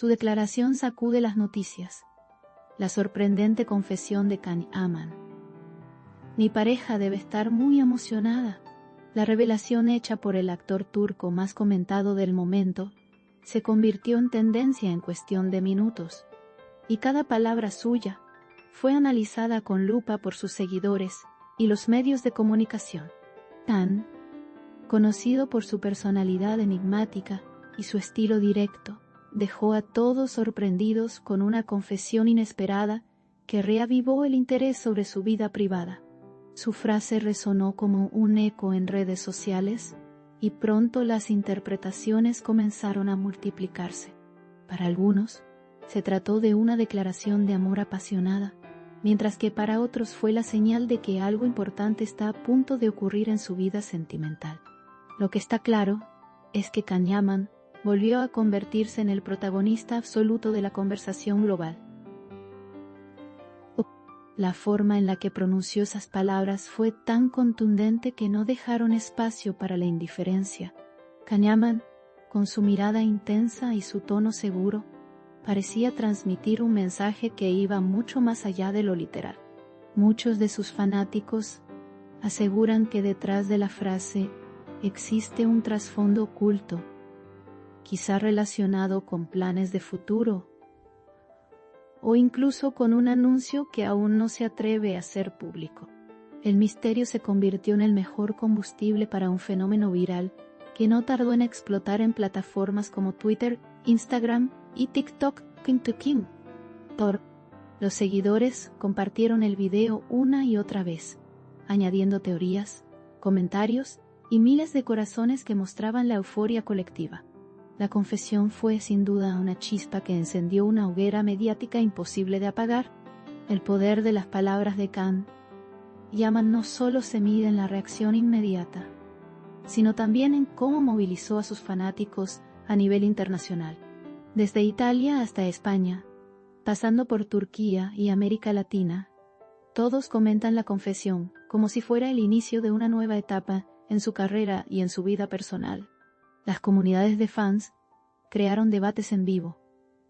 Su declaración sacude las noticias. La sorprendente confesión de Can Yaman. Mi pareja debe estar muy emocionada. La revelación hecha por el actor turco más comentado del momento se convirtió en tendencia en cuestión de minutos, y cada palabra suya fue analizada con lupa por sus seguidores y los medios de comunicación. Can, conocido por su personalidad enigmática y su estilo directo, dejó a todos sorprendidos con una confesión inesperada que reavivó el interés sobre su vida privada. Su frase resonó como un eco en redes sociales y pronto las interpretaciones comenzaron a multiplicarse. Para algunos, se trató de una declaración de amor apasionada, mientras que para otros fue la señal de que algo importante está a punto de ocurrir en su vida sentimental. Lo que está claro es que Can Yaman volvió a convertirse en el protagonista absoluto de la conversación global. La forma en la que pronunció esas palabras fue tan contundente que no dejaron espacio para la indiferencia. Can Yaman, con su mirada intensa y su tono seguro, parecía transmitir un mensaje que iba mucho más allá de lo literal. Muchos de sus fanáticos aseguran que detrás de la frase existe un trasfondo oculto, quizá relacionado con planes de futuro, o incluso con un anuncio que aún no se atreve a hacer público. El misterio se convirtió en el mejor combustible para un fenómeno viral que no tardó en explotar en plataformas como Twitter, Instagram y TikTok. Los seguidores compartieron el video una y otra vez, añadiendo teorías, comentarios y miles de corazones que mostraban la euforia colectiva. La confesión fue sin duda una chispa que encendió una hoguera mediática imposible de apagar. El poder de las palabras de Can Yaman no solo se mide en la reacción inmediata, sino también en cómo movilizó a sus fanáticos a nivel internacional. Desde Italia hasta España, pasando por Turquía y América Latina, todos comentan la confesión como si fuera el inicio de una nueva etapa en su carrera y en su vida personal. Las comunidades de fans crearon debates en vivo,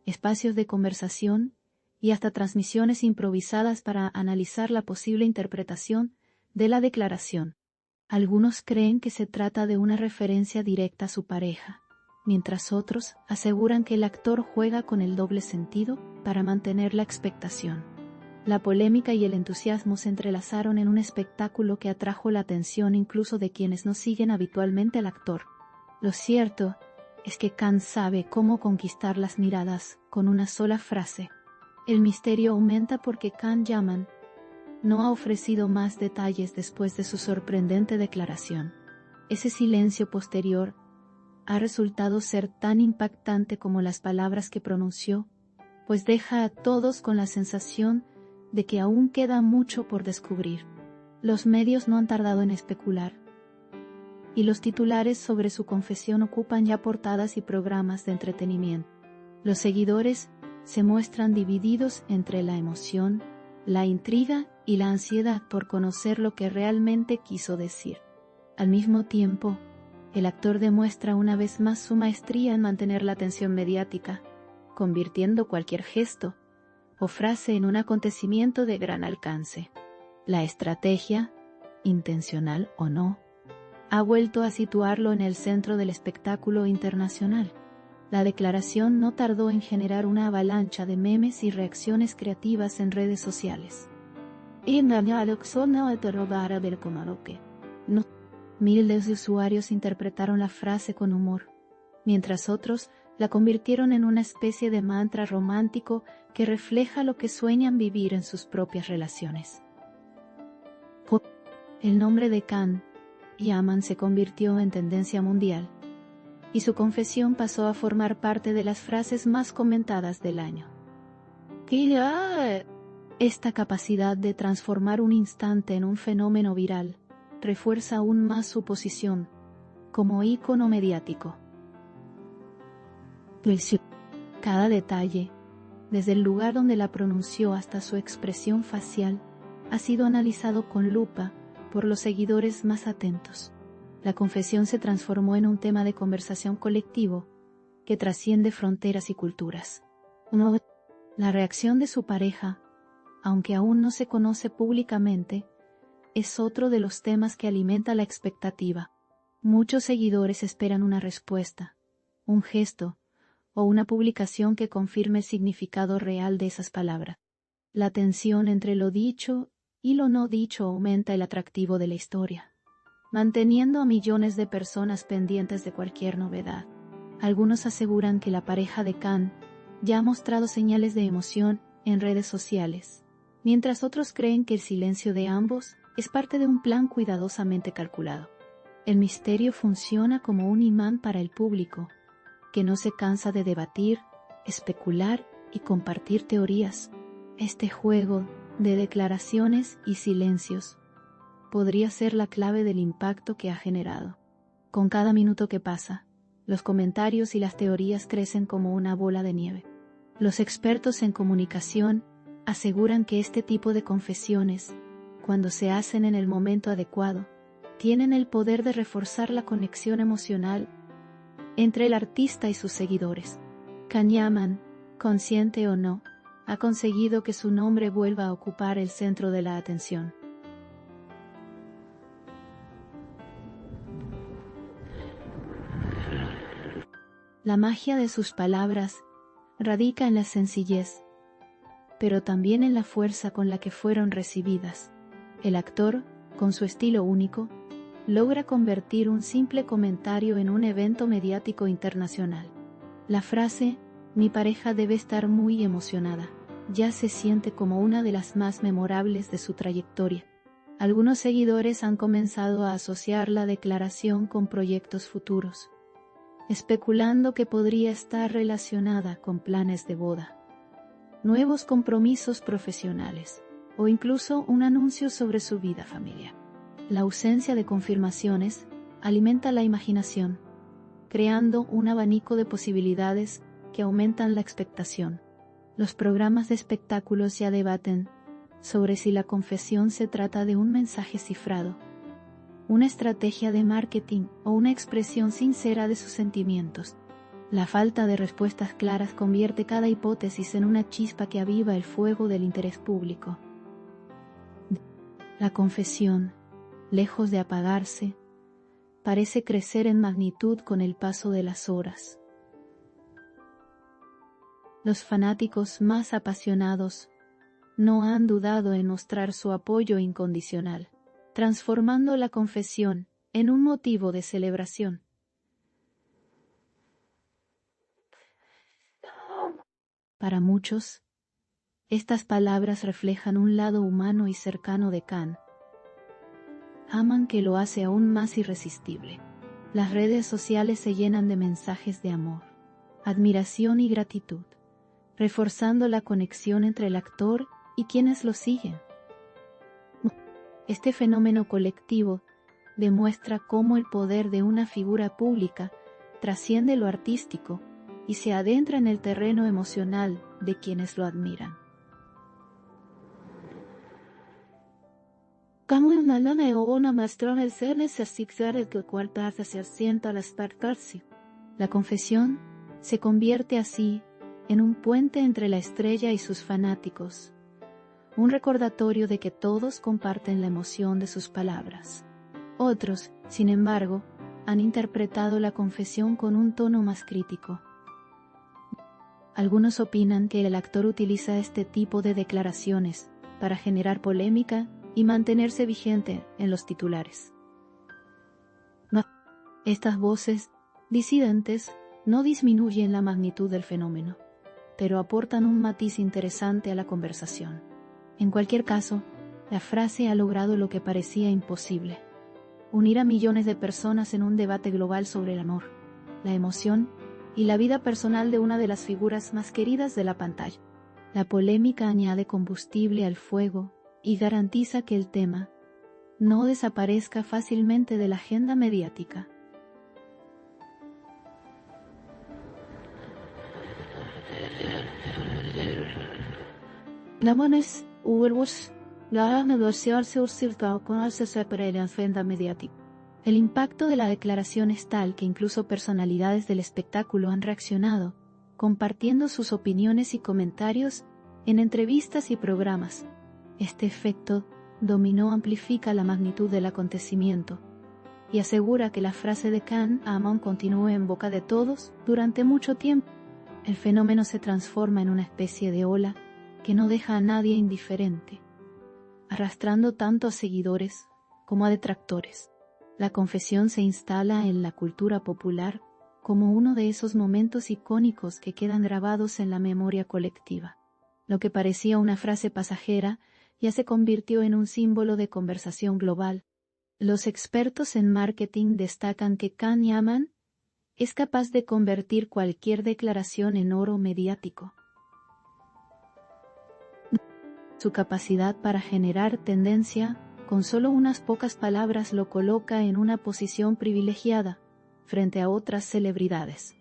espacios de conversación y hasta transmisiones improvisadas para analizar la posible interpretación de la declaración. Algunos creen que se trata de una referencia directa a su pareja, mientras otros aseguran que el actor juega con el doble sentido para mantener la expectación. La polémica y el entusiasmo se entrelazaron en un espectáculo que atrajo la atención incluso de quienes no siguen habitualmente al actor. Lo cierto es que Can sabe cómo conquistar las miradas con una sola frase. El misterio aumenta porque Can Yaman no ha ofrecido más detalles después de su sorprendente declaración. Ese silencio posterior ha resultado ser tan impactante como las palabras que pronunció, pues deja a todos con la sensación de que aún queda mucho por descubrir. Los medios no han tardado en especular, y los titulares sobre su confesión ocupan ya portadas y programas de entretenimiento. Los seguidores se muestran divididos entre la emoción, la intriga y la ansiedad por conocer lo que realmente quiso decir. Al mismo tiempo, el actor demuestra una vez más su maestría en mantener la atención mediática, convirtiendo cualquier gesto o frase en un acontecimiento de gran alcance. La estrategia, intencional o no, ha vuelto a situarlo en el centro del espectáculo internacional. La declaración no tardó en generar una avalancha de memes y reacciones creativas en redes sociales. Miles de usuarios interpretaron la frase con humor, mientras otros la convirtieron en una especie de mantra romántico que refleja lo que sueñan vivir en sus propias relaciones. El nombre de Can Yaman se convirtió en tendencia mundial, y su confesión pasó a formar parte de las frases más comentadas del año. Esta capacidad de transformar un instante en un fenómeno viral refuerza aún más su posición como ícono mediático. Cada detalle, desde el lugar donde la pronunció hasta su expresión facial, ha sido analizado con lupa por los seguidores más atentos. La confesión se transformó en un tema de conversación colectivo que trasciende fronteras y culturas. La reacción de su pareja, aunque aún no se conoce públicamente, es otro de los temas que alimenta la expectativa. Muchos seguidores esperan una respuesta, un gesto, o una publicación que confirme el significado real de esas palabras. La tensión entre lo dicho y lo no dicho aumenta el atractivo de la historia, manteniendo a millones de personas pendientes de cualquier novedad. Algunos aseguran que la pareja de Khan ya ha mostrado señales de emoción en redes sociales, mientras otros creen que el silencio de ambos es parte de un plan cuidadosamente calculado. El misterio funciona como un imán para el público, que no se cansa de debatir, especular y compartir teorías. Este juego de declaraciones y silencios podría ser la clave del impacto que ha generado. Con cada minuto que pasa, los comentarios y las teorías crecen como una bola de nieve. Los expertos en comunicación aseguran que este tipo de confesiones, cuando se hacen en el momento adecuado, tienen el poder de reforzar la conexión emocional entre el artista y sus seguidores. Can Yaman, consciente o no, ha conseguido que su nombre vuelva a ocupar el centro de la atención. La magia de sus palabras radica en la sencillez, pero también en la fuerza con la que fueron recibidas. El actor, con su estilo único, logra convertir un simple comentario en un evento mediático internacional. La frase, "mi pareja debe estar muy emocionada", ya se siente como una de las más memorables de su trayectoria. Algunos seguidores han comenzado a asociar la declaración con proyectos futuros, especulando que podría estar relacionada con planes de boda, nuevos compromisos profesionales, o incluso un anuncio sobre su vida familiar. La ausencia de confirmaciones alimenta la imaginación, creando un abanico de posibilidades que aumentan la expectación. Los programas de espectáculos ya debaten sobre si la confesión se trata de un mensaje cifrado, una estrategia de marketing o una expresión sincera de sus sentimientos. La falta de respuestas claras convierte cada hipótesis en una chispa que aviva el fuego del interés público. La confesión, lejos de apagarse, parece crecer en magnitud con el paso de las horas. Los fanáticos más apasionados no han dudado en mostrar su apoyo incondicional, transformando la confesión en un motivo de celebración. Para muchos, estas palabras reflejan un lado humano y cercano de Khan. Aman que lo hace aún más irresistible. Las redes sociales se llenan de mensajes de amor, admiración y gratitud, reforzando la conexión entre el actor y quienes lo siguen. Este fenómeno colectivo demuestra cómo el poder de una figura pública trasciende lo artístico y se adentra en el terreno emocional de quienes lo admiran. La confesión se convierte así en un puente entre la estrella y sus fanáticos, un recordatorio de que todos comparten la emoción de sus palabras. Otros, sin embargo, han interpretado la confesión con un tono más crítico. Algunos opinan que el actor utiliza este tipo de declaraciones para generar polémica y mantenerse vigente en los titulares. Estas voces disidentes no disminuyen la magnitud del fenómeno, pero aportan un matiz interesante a la conversación. En cualquier caso, la frase ha logrado lo que parecía imposible: unir a millones de personas en un debate global sobre el amor, la emoción y la vida personal de una de las figuras más queridas de la pantalla. La polémica añade combustible al fuego y garantiza que el tema no desaparezca fácilmente de la agenda mediática. La negociarse con la agenda mediática. El impacto de la declaración es tal que incluso personalidades del espectáculo han reaccionado, compartiendo sus opiniones y comentarios en entrevistas y programas. Este efecto dominó amplifica la magnitud del acontecimiento y asegura que la frase de Can Amon continúe en boca de todos durante mucho tiempo. El fenómeno se transforma en una especie de ola que no deja a nadie indiferente, arrastrando tanto a seguidores como a detractores. La confesión se instala en la cultura popular como uno de esos momentos icónicos que quedan grabados en la memoria colectiva. Lo que parecía una frase pasajera ya se convirtió en un símbolo de conversación global. Los expertos en marketing destacan que Can Yaman es capaz de convertir cualquier declaración en oro mediático. Su capacidad para generar tendencia, con solo unas pocas palabras, lo coloca en una posición privilegiada frente a otras celebridades.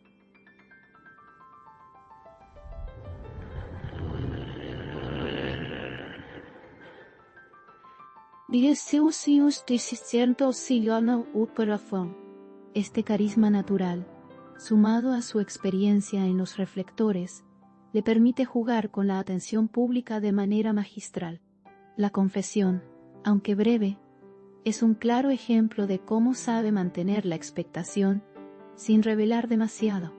Este carisma natural, sumado a su experiencia en los reflectores, le permite jugar con la atención pública de manera magistral. La confesión, aunque breve, es un claro ejemplo de cómo sabe mantener la expectación sin revelar demasiado.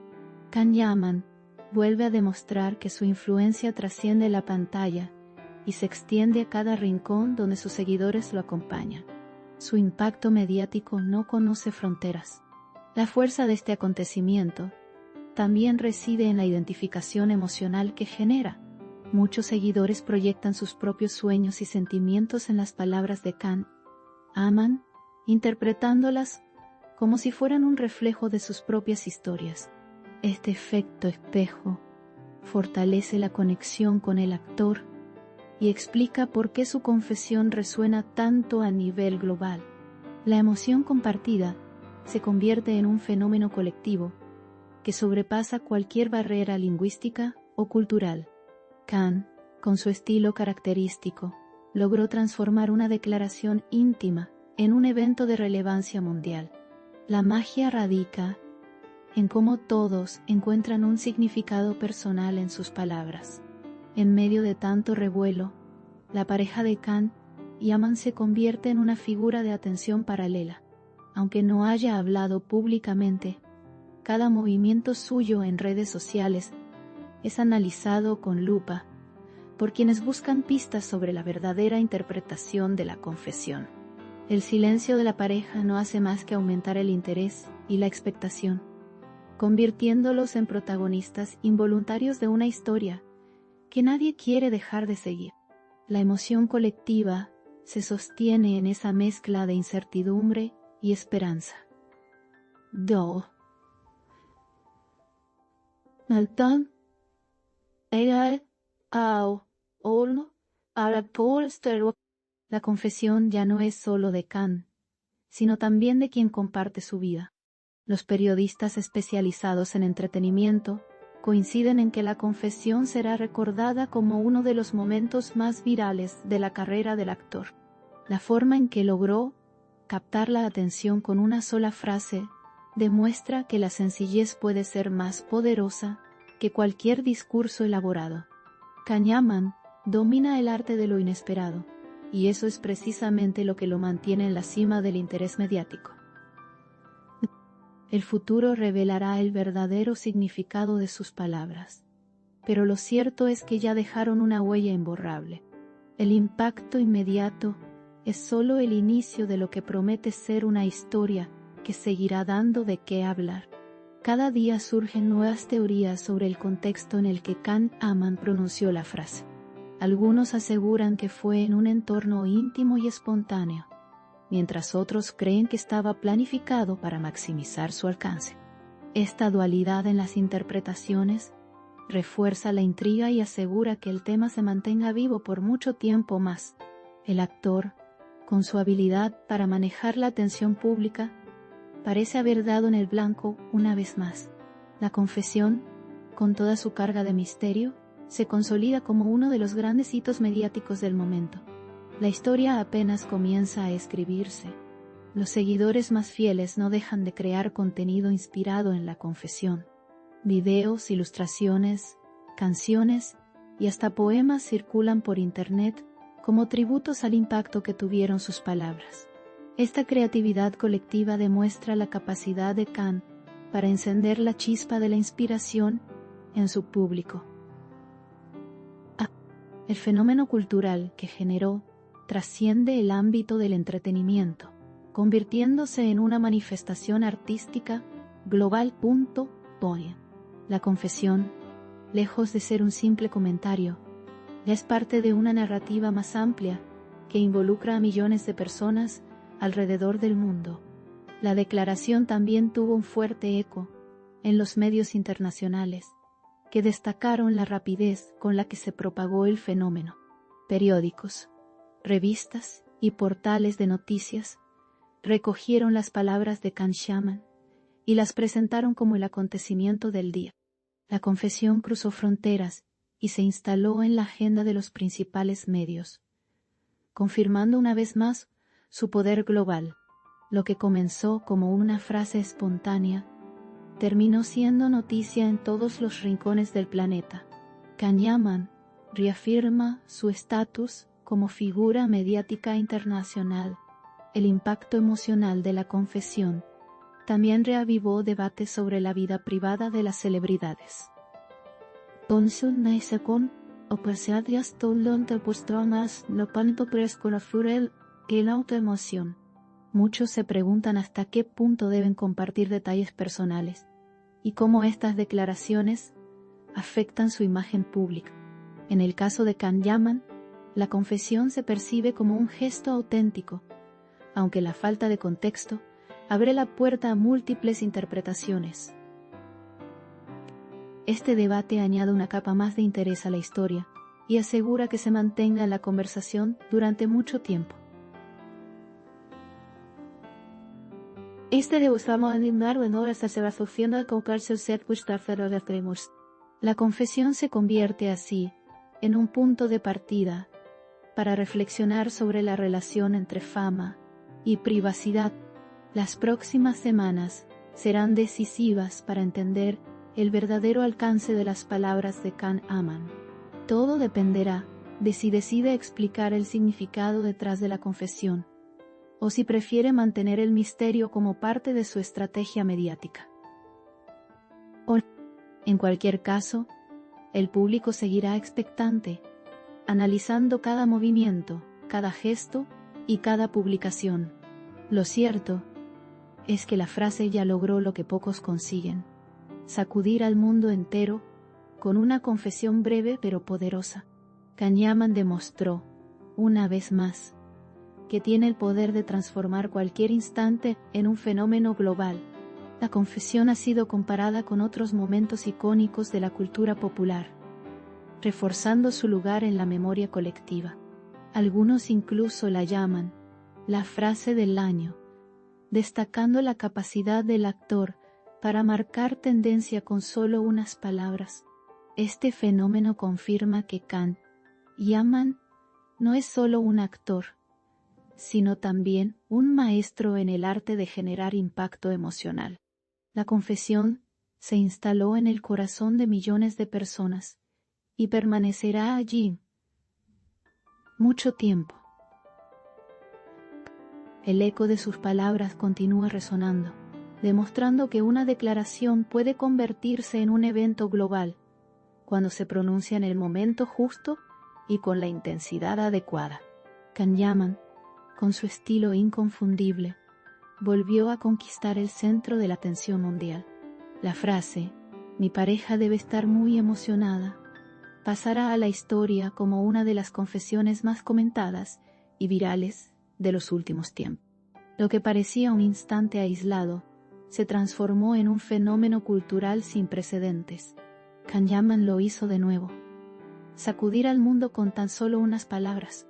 Can Yaman vuelve a demostrar que su influencia trasciende la pantalla y se extiende a cada rincón donde sus seguidores lo acompañan. Su impacto mediático no conoce fronteras. La fuerza de este acontecimiento también reside en la identificación emocional que genera. Muchos seguidores proyectan sus propios sueños y sentimientos en las palabras de Can Yaman, interpretándolas como si fueran un reflejo de sus propias historias. Este efecto espejo fortalece la conexión con el actor y explica por qué su confesión resuena tanto a nivel global. La emoción compartida se convierte en un fenómeno colectivo que sobrepasa cualquier barrera lingüística o cultural. Can, con su estilo característico, logró transformar una declaración íntima en un evento de relevancia mundial. La magia radica en cómo todos encuentran un significado personal en sus palabras. En medio de tanto revuelo, la pareja de Can Yaman se convierte en una figura de atención paralela. Aunque no haya hablado públicamente, cada movimiento suyo en redes sociales es analizado con lupa por quienes buscan pistas sobre la verdadera interpretación de la confesión. El silencio de la pareja no hace más que aumentar el interés y la expectación, convirtiéndolos en protagonistas involuntarios de una historia que nadie quiere dejar de seguir. La emoción colectiva se sostiene en esa mezcla de incertidumbre y esperanza. La confesión ya no es solo de Can, sino también de quien comparte su vida. Los periodistas especializados en entretenimiento coinciden en que la confesión será recordada como uno de los momentos más virales de la carrera del actor. La forma en que logró captar la atención con una sola frase demuestra que la sencillez puede ser más poderosa que cualquier discurso elaborado. Can Yaman domina el arte de lo inesperado, y eso es precisamente lo que lo mantiene en la cima del interés mediático. El futuro revelará el verdadero significado de sus palabras, pero lo cierto es que ya dejaron una huella imborrable. El impacto inmediato es solo el inicio de lo que promete ser una historia que seguirá dando de qué hablar. Cada día surgen nuevas teorías sobre el contexto en el que Can Yaman pronunció la frase. Algunos aseguran que fue en un entorno íntimo y espontáneo, mientras otros creen que estaba planificado para maximizar su alcance. Esta dualidad en las interpretaciones refuerza la intriga y asegura que el tema se mantenga vivo por mucho tiempo más. El actor, con su habilidad para manejar la atención pública, parece haber dado en el blanco una vez más. La confesión, con toda su carga de misterio, se consolida como uno de los grandes hitos mediáticos del momento. La historia apenas comienza a escribirse, Los seguidores más fieles no dejan de crear contenido inspirado en la confesión. Videos, ilustraciones, canciones y hasta poemas circulan por internet como tributos al impacto que tuvieron sus palabras. Esta creatividad colectiva demuestra la capacidad de Khan para encender la chispa de la inspiración en su público. El fenómeno cultural que generó trasciende el ámbito del entretenimiento, convirtiéndose en una manifestación artística global. La confesión, lejos de ser un simple comentario, es parte de una narrativa más amplia que involucra a millones de personas alrededor del mundo. La declaración también tuvo un fuerte eco en los medios internacionales, que destacaron la rapidez con la que se propagó el fenómeno. Periódicos, revistas y portales de noticias recogieron las palabras de Khan Shaman y las presentaron como el acontecimiento del día. La confesión cruzó fronteras y se instaló en la agenda de los principales medios, confirmando una vez más su poder global. Lo que comenzó como una frase espontánea terminó siendo noticia en todos los rincones del planeta. Khan Shaman reafirma su estatus como figura mediática internacional. El impacto emocional de la confesión también reavivó debates sobre la vida privada de las celebridades. Muchos se preguntan hasta qué punto deben compartir detalles personales y cómo estas declaraciones afectan su imagen pública. En el caso de Khan Shaman, la confesión se percibe como un gesto auténtico, aunque la falta de contexto abre la puerta a múltiples interpretaciones. Este debate añade una capa más de interés a la historia y asegura que se mantenga la conversación durante mucho tiempo. La confesión se convierte así en un punto de partida para reflexionar sobre la relación entre fama y privacidad. Las próximas semanas serán decisivas para entender el verdadero alcance de las palabras de Khan Shaman. Todo dependerá de si decide explicar el significado detrás de la confesión, o si prefiere mantener el misterio como parte de su estrategia mediática. En cualquier caso, el público seguirá expectante, analizando cada movimiento, cada gesto y cada publicación. Lo cierto es que la frase ya logró lo que pocos consiguen: sacudir al mundo entero con una confesión breve pero poderosa. Khan Shaman demostró, una vez más, que tiene el poder de transformar cualquier instante en un fenómeno global. La confesión ha sido comparada con otros momentos icónicos de la cultura popular, reforzando su lugar en la memoria colectiva. Algunos incluso la llaman la frase del año, destacando la capacidad del actor para marcar tendencia con solo unas palabras. Este fenómeno confirma que Khan Shaman no es solo un actor, sino también un maestro en el arte de generar impacto emocional. La confesión se instaló en el corazón de millones de personas y permanecerá allí mucho tiempo. El eco de sus palabras continúa resonando, demostrando que una declaración puede convertirse en un evento global cuando se pronuncia en el momento justo y con la intensidad adecuada. Khan Shaman, con su estilo inconfundible, volvió a conquistar el centro de la atención mundial. La frase, "mi pareja debe estar muy emocionada", pasará a la historia como una de las confesiones más comentadas y virales de los últimos tiempos. Lo que parecía un instante aislado se transformó en un fenómeno cultural sin precedentes. Khan Shaman lo hizo de nuevo: sacudir al mundo con tan solo unas palabras.